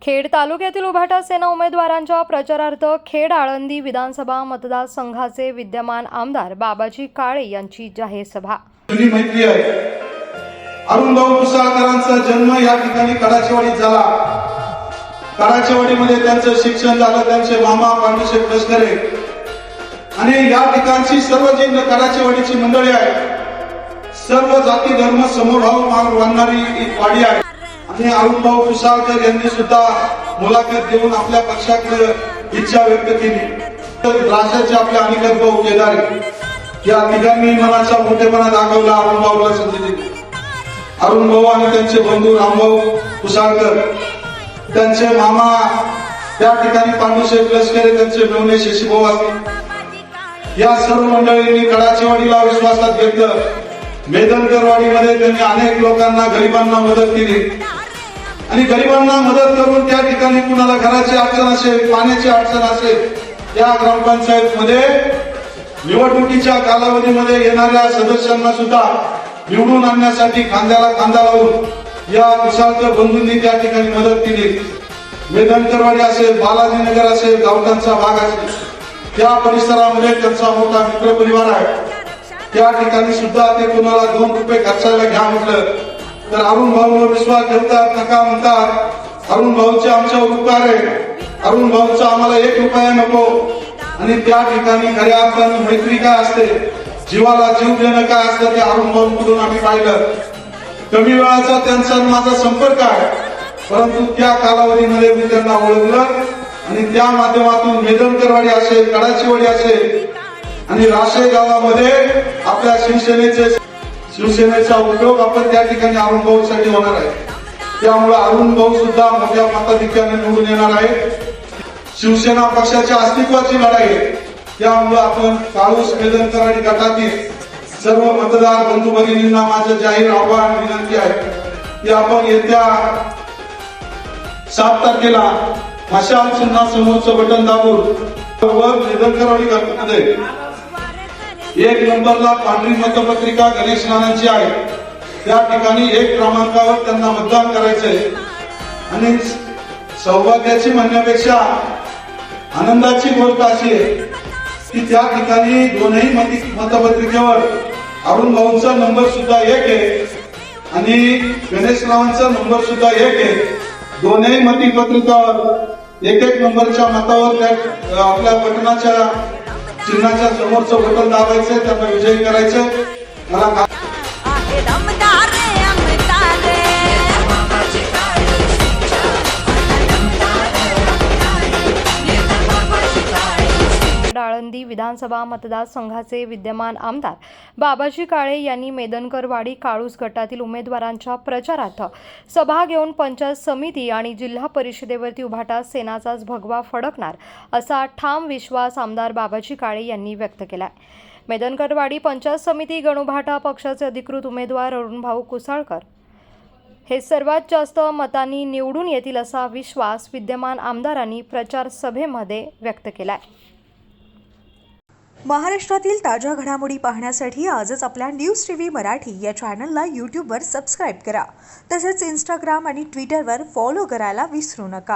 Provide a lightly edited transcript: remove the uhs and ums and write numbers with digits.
खेड तालुक्यातील उभाटा सेना उमेदवारांच्या प्रचारार्थ खेड आळंदी विधानसभा मतदारसंघाचे विद्यमान आमदार बाबाजी काळे यांची जाहीर सभा। मैत्री आहे। अरुणभाऊ कुसाळकरांचा जन्म या ठिकाणी कडाचेवाडीत झाला। कडाचेवाडीमध्ये त्यांचं शिक्षण झालं। त्यांचे मामा पांडुशेठ लष्करे आणि या ठिकाणची सर्व जी कडाचेवाडीची मंडळी आहे, सर्व जाती धर्म समभाव मानणारी एक वाडी आहे। आणि अरुणभाऊ कुसाळकर यांनी सुद्धा मुलाखत देऊन आपल्या पक्षाकडे इच्छा व्यक्त केली। राष्ट्राचे आपले अनिकेत भाऊ केदारे या तिघांनी मनाचा मोठेपणा दाखवला। अरुणभाऊला संधी दिली। अरुणभाऊ आणि त्यांचे बंधू रामभाऊ कुसाळकर, त्यांचे मामा त्या ठिकाणी पांडुशेठ लष्करे, त्यांचे मेवणे शशीभाऊ असतील, या सर्व मंडळींनी कडाचेवाडीला विश्वासात घेतलं। मेदनकरवाडीमध्ये त्यांनी अनेक लोकांना, गरिबांना मदत केली आणि गरिबांना मदत करून त्या ठिकाणी कुणाला घराची अडचण असेल, पाण्याची अडचण असेल, या ग्रामपंचायत मध्ये निवडणुकीच्या कालावधीमध्ये येणाऱ्या सदस्यांना सुद्धा निवडून आणण्यासाठी खांद्याला खांदा लावून या कुसाळकर बंधूंनी त्या ठिकाणी मदत केली। मेदनकरवाडी असेल, बालाजीनगर असेल, गावठाणचा भाग असेल, त्या परिसरामध्ये त्यांचा मोठा मित्र परिवार आहे। त्या ठिकाणी सुद्धा ते कुणाला 2 रुपये खर्चायला घ्या म्हटलं तर अरुण भाऊवर विश्वास ठेवतात, नका म्हणतात। अरुण भाऊचे आमच्यावर उपकार आहे, अरुण भाऊचा आम्हाला 1 रुपया नको। आणि त्या ठिकाणी खऱ्या अर्थाने मैत्री काय असते, जीवाला जीव देणं काय असतं, ते अरुण भाऊंकडून आम्ही पाहिलं। कमी वेळाचा त्यांचा माझा संपर्क आहे, परंतु त्या कालावधीमध्ये मी त्यांना ओळखलं आणि त्या माध्यमातून मेदनकरवाडी असेल, कडाचेवाडी असेल आणि राशे गावामध्ये आपल्या शिवसेनेचा उपयोग आपण त्या ठिकाणी अरुण भाऊसाठी होणार आहे। त्यामुळे अरुण भाऊ सुद्धा मोठ्या मताधिक्याने निवडून येणार आहे। शिवसेना पक्षाच्या अस्तित्वाची लढाई आहे। त्यामुळे आपण काळूस मेदनकरवाडी गटातील सर्व मतदार बंधू भगिनींना माझं जाहीर आव्हान, विनंती आहे की आपण येत्या 7 तारखेला मशाल चिन्हा समोरचं बटन दाबून मेदनकरवाडी गटामध्ये 1 नंबरला पांढरी मतपत्रिका गणेश नानांची आहे, त्या ठिकाणी 1 क्रमांकावर त्यांना मतदान करायचंय। आणि सौभाग्याची म्हणण्यापेक्षा आनंदाची गोष्ट अशी आहे की त्या ठिकाणी दोन्ही मतपत्रिकेवर अरुण भाऊंचा नंबर सुद्धा 1 आहे आणि गणेशरावांचा नंबर सुद्धा 1 आहे। दोन्ही मतपत्रिकावर 1-1 नंबरच्या मतावर आपल्या बटनाच्या चिन्हाच्या समोरचं बटन दाबायचं, त्यांना विजयी करायचं। मला आळंदी विधानसभा मतदारसंघाचे विद्यमान आमदार बाबाजी काळे यांनी मेदनकरवाडी काळूस गटातील उमेदवारांच्या प्रचारार्थ सभा घेऊन पंचायत समिती आणि जिल्हा परिषदेवरती उभाटा सेनाचाच भगवा फडकणार असा ठाम विश्वास आमदार बाबाजी काळे यांनी व्यक्त केला। मेदनकरवाडी पंचायत समिती गणुभाटा पक्षाचे अधिकृत उमेदवार अरुणभाऊ कुसाळकर हे सर्वात जास्त मतांनी निवडून येतील असा विश्वास विद्यमान आमदारांनी प्रचार सभेमध्ये व्यक्त केला। महाराष्ट्रातील ताज्या घडामोडी पाहण्यासाठी आजच आपल्या न्यूज टीव्ही मराठी या चॅनलला यूट्यूबवर सबस्क्राईब करा। तसेच इंस्टाग्राम आणि ट्विटरवर फॉलो करायला विसरू नका।